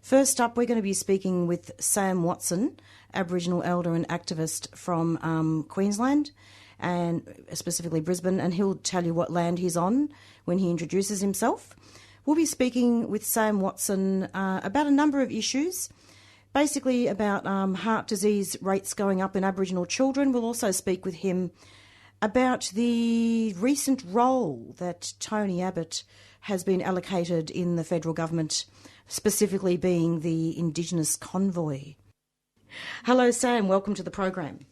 First up, we're going to be speaking with Sam Watson, Aboriginal elder and activist from Queensland, and specifically Brisbane, and he'll tell you what land he's on when he introduces himself. We'll be speaking with Sam Watson about a number of issues, basically about heart disease rates going up in Aboriginal children. We'll also speak with him about the recent role that Tony Abbott has been allocated in the federal government, specifically being the Indigenous convoy. Hello, Sam. Welcome to the program.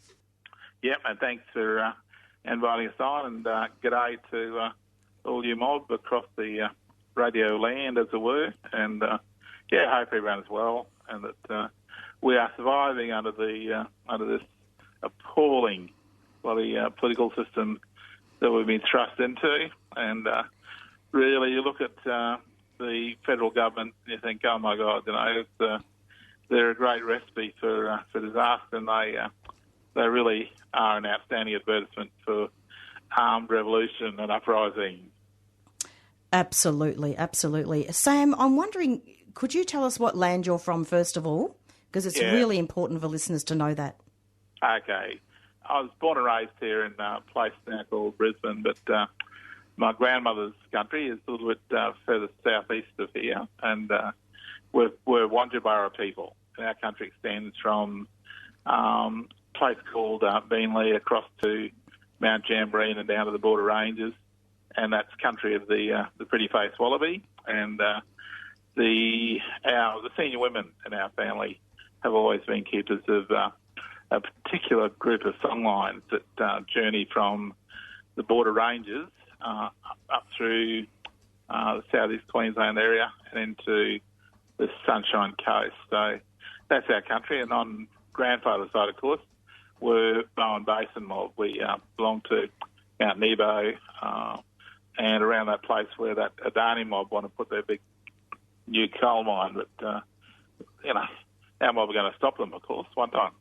Yep, and thanks for inviting us on, and g'day to all you mob across the radio land, as it were, and I hope everyone is well, and that we are surviving under this appalling political system that we've been thrust into. And really, you look at the federal government and you think, oh my God, they're a great recipe for disaster, and they really are an outstanding advertisement for armed revolution and uprising. Absolutely, absolutely. Sam, I'm wondering, could you tell us what land you're from, first of all? Because it's really important for listeners to know that. Okay. I was born and raised here in a place now called Brisbane, but my grandmother's country is a little bit further southeast of here, and we're Wanjabara people. And our country extends from a place called Beenleigh across to Mount Jamboree and down to the Border Ranges, and that's country of the pretty face wallaby. And the senior women in our family have always been keepers of a particular group of songlines that journey from the Border Ranges up through the southeast Queensland area and into the Sunshine Coast. So that's our country. And on grandfather's side, of course, we're Bowen Basin mob. We belong to Mount Nebo and around that place where that Adani mob want to put their big new coal mine. But, our mob are going to stop them, of course, one time.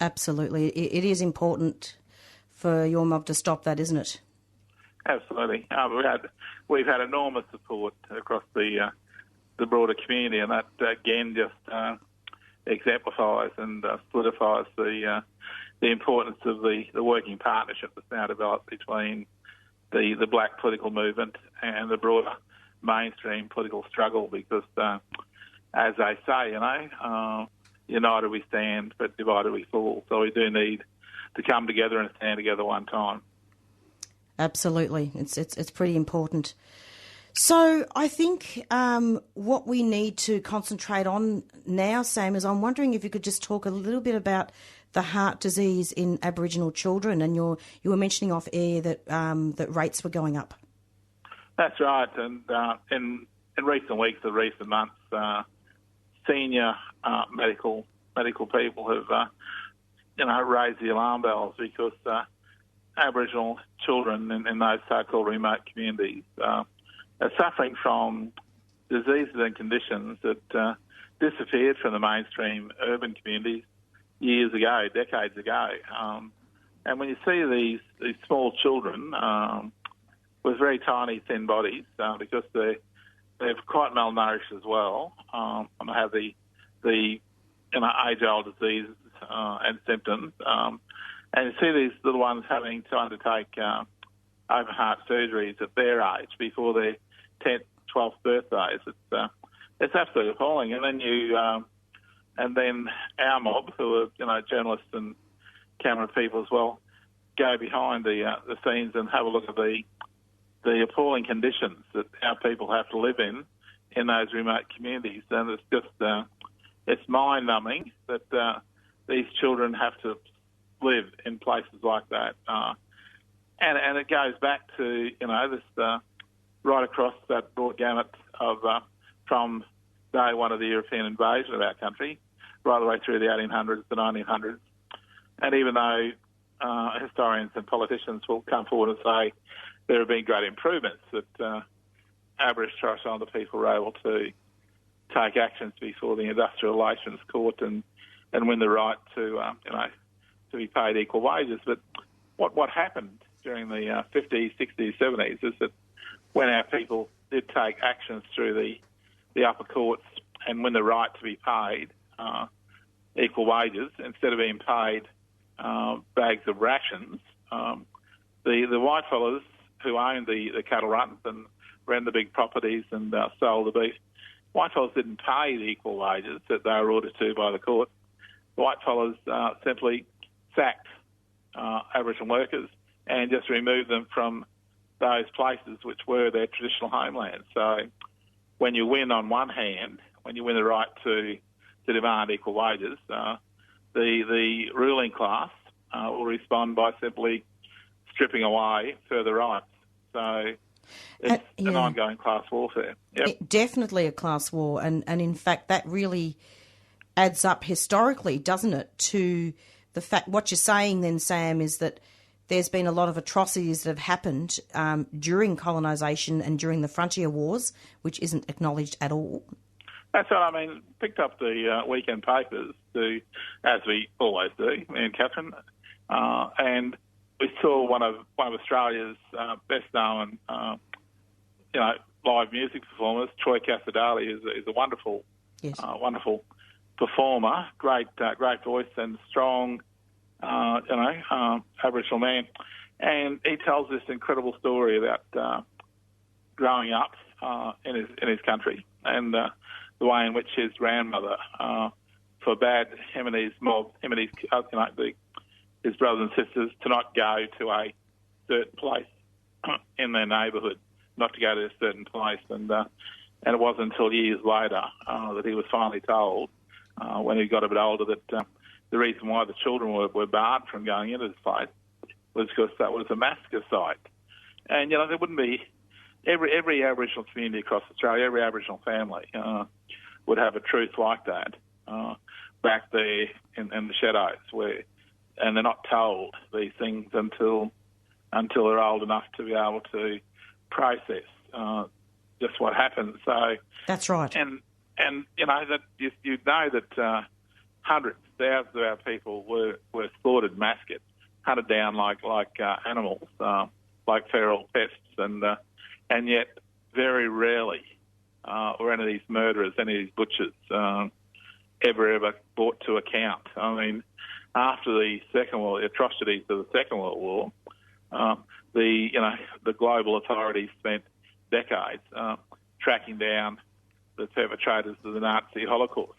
Absolutely. It is important for your mob to stop that, isn't it? Absolutely. We've had enormous support across the broader community, and that, again, just exemplifies and solidifies the importance of the working partnership that's now developed between the black political movement and the broader mainstream political struggle, because, as they say, united we stand, but divided we fall. So we do need to come together and stand together one time. Absolutely. It's pretty important. So I think what we need to concentrate on now, Sam, is I'm wondering if you could just talk a little bit about the heart disease in Aboriginal children. And you were mentioning off air that rates were going up. That's right. And in recent weeks or recent months, senior medical people have raised the alarm bells, because Aboriginal children in those so-called remote communities are suffering from diseases and conditions that disappeared from the mainstream urban communities years ago, decades ago. And when you see these small children with very tiny, thin bodies, because they're quite malnourished as well, and they have the age-old diseases and symptoms, and you see these little ones having to undertake open heart surgeries at their age before their 10th, 12th birthdays. It's absolutely appalling. And then our mob, who are journalists and camera people as well, go behind the scenes and have a look at the appalling conditions that our people have to live in those remote communities. And it's just it's mind-numbing that these children have to live in places like that. And it goes back to, this right across that broad gamut of from day one of the European invasion of our country, right the way through the 1800s, the 1900s. And even though historians and politicians will come forward and say there have been great improvements, that Aboriginal and Torres Strait Islander people were able to take actions before the Industrial Relations Court and win the right to be paid equal wages. But what happened during the 50s, 60s, 70s is that when our people did take actions through the upper courts and win the right to be paid equal wages instead of being paid bags of rations. The white fellas who owned the cattle runs and ran the big properties and sold the beef, white fellas didn't pay the equal wages that they were ordered to by the court. The white fellas simply sacked Aboriginal workers and just removed them from those places which were their traditional homeland. So when you win on one hand, when you win the right to demand equal wages, the ruling class will respond by simply stripping away further rights. So it's an ongoing class warfare. Yep. Definitely a class war, and in fact that really adds up historically, doesn't it, to the fact what you're saying then, Sam, is that there's been a lot of atrocities that have happened during colonisation and during the frontier wars, which isn't acknowledged at all. That's right. I mean, picked up the weekend papers, as we always do, me and Catherine, and we saw one of Australia's best known, live music performers. Troy Casadali is a wonderful, wonderful performer, great voice and strong, Aboriginal man, and he tells this incredible story about growing up in his country and the way in which his grandmother forbade him and his mob, his brothers and sisters, to not go to a certain place in their neighbourhood, not to go to a certain place, and it wasn't until years later that he was finally told, when he got a bit older, that the reason why the children were barred from going into this place was because that was a massacre site. And, there wouldn't be... Every Aboriginal community across Australia, every Aboriginal family would have a truth like that back there in the shadows, and they're not told these things until they're old enough to be able to process just what happened. So that's right. And that you know that hundreds, thousands of our people were slaughtered, massacred, hunted down like animals, like feral pests, and yet very rarely were any of these murderers, any of these butchers ever brought to account. I mean, after the atrocities of the Second World War, the global authorities spent decades tracking down the perpetrators of the Nazi Holocaust,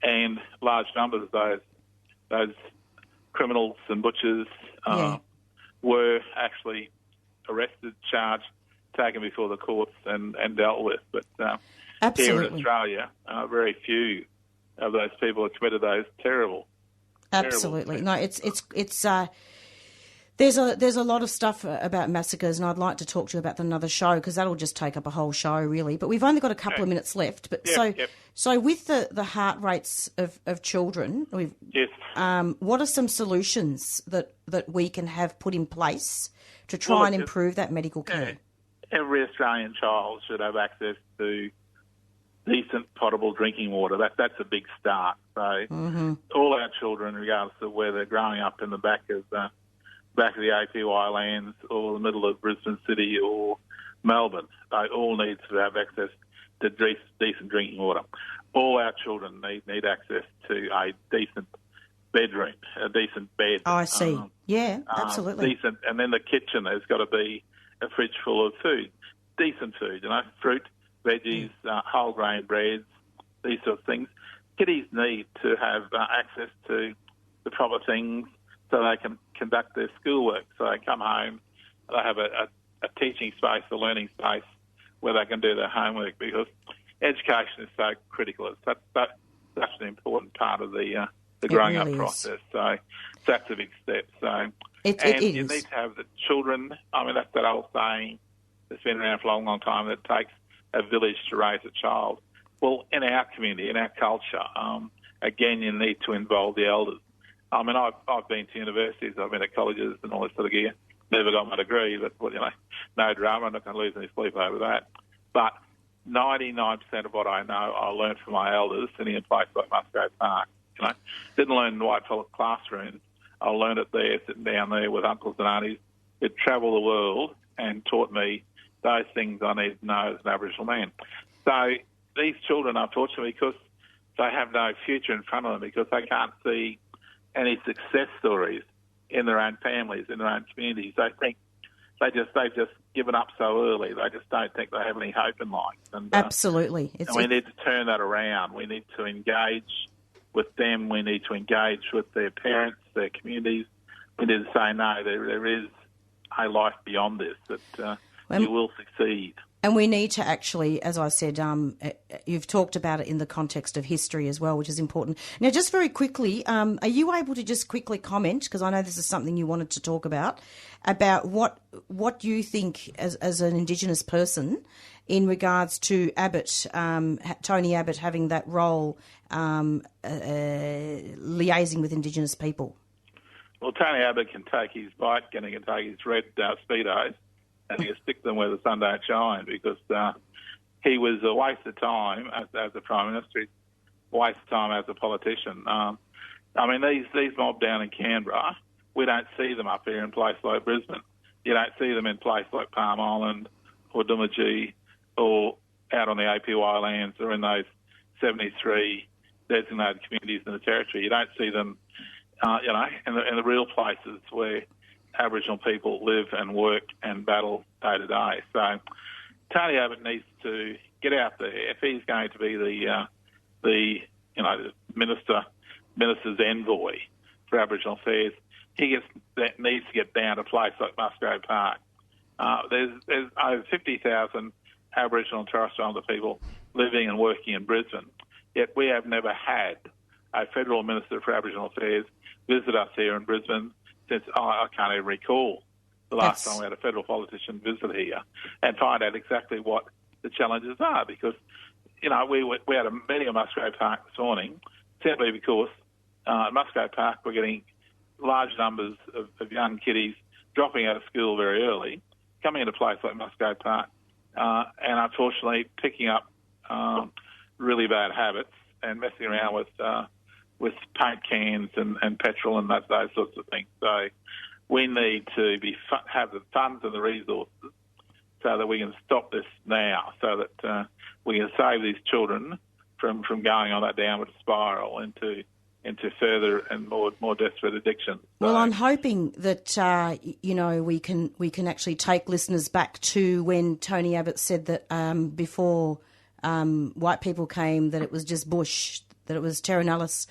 and large numbers of those criminals and butchers were actually arrested, charged, taken before the courts and dealt with. But here in Australia, very few of those people have committed those terrible. Absolutely. No, it's there's a lot of stuff about massacres, and I'd like to talk to you about that another show, because that'll just take up a whole show, really. But we've only got a couple of minutes left. But so with the heart rates of children, what are some solutions that we can have put in place to try and improve that medical care? Every Australian child should have access to decent potable drinking water. That's a big start. So all our children, regardless of where they're growing up in the back of the APY lands or the middle of Brisbane City or Melbourne, they all need to have access to decent drinking water. All our children need access to a decent bedroom, a decent bed. Oh, I see. Absolutely. Decent, and then the kitchen has got to be a fridge full of food, decent food, fruit, veggies, whole grain breads, these sorts of things. Kiddies need to have access to the proper things so they can conduct their schoolwork. So they come home, they have a teaching space, a learning space where they can do their homework, because education is so critical. It's such an important part of the growing up process. So that's a big step. So you need to have the children. I mean, that's that old saying that's been around for a long, long time, that it takes a village to raise a child. Well, in our community, in our culture, again, you need to involve the elders. I mean, I've been to universities, I've been to colleges and all this sort of gear. Never got my degree, but, no drama. I'm not going to lose any sleep over that. But 99% of what I know, I learned from my elders sitting in a place like Musgrave Park. Didn't learn in the white collar classrooms. I learned it there, sitting down there with uncles and aunties who'd travelled the world and taught me those things I need to know as an Aboriginal man. So these children, unfortunately, because they have no future in front of them, because they can't see any success stories in their own families, in their own communities, they think they've just given up so early. They just don't think they have any hope in life. And, absolutely. And we need to turn that around. We need to engage with them. We need to engage with their parents, their communities. We need to say, no, there is a life beyond this, that you will succeed. And we need to actually, as I said, you've talked about it in the context of history as well, which is important. Now, just very quickly, are you able to just quickly comment, because I know this is something you wanted to talk about what you think as an Indigenous person in regards to Abbott, Tony Abbott having that role liaising with Indigenous people? Well, Tony Abbott can take his bike and he can take his red Speedos and he can stick them where the sun don't shine, because he was a waste of time as a Prime Minister, a waste of time as a politician. I mean, these mob down in Canberra, we don't see them up here in places like Brisbane. You don't see them in places like Palm Island or Doomadgee or out on the APY lands or in those 73 designated communities in the Territory. You don't see them, in the real places where Aboriginal people live and work and battle day to day. So Tony Abbott needs to get out there. If he's going to be the minister's envoy for Aboriginal affairs, needs to get down to a place like Musgrave Park. There's over 50,000 Aboriginal and Torres Strait Islander people living and working in Brisbane, yet we have never had a federal minister for Aboriginal affairs visit us here in Brisbane since I can't even recall the last time we had a federal politician visit here and find out exactly what the challenges are. Because, we had a meeting at Musgrave Park this morning simply because at Musgrave Park we're getting large numbers of young kiddies dropping out of school very early, coming into a place like Musgrave Park, and unfortunately picking up really bad habits and messing around with paint cans and petrol and those sorts of things. So we need to have the funds and the resources so that we can stop this now, so that we can save these children from going on that downward spiral into further and more desperate addictions. Well, I'm hoping that we can actually take listeners back to when Tony Abbott said that before white people came, that it was just bush, that it was terra nullius,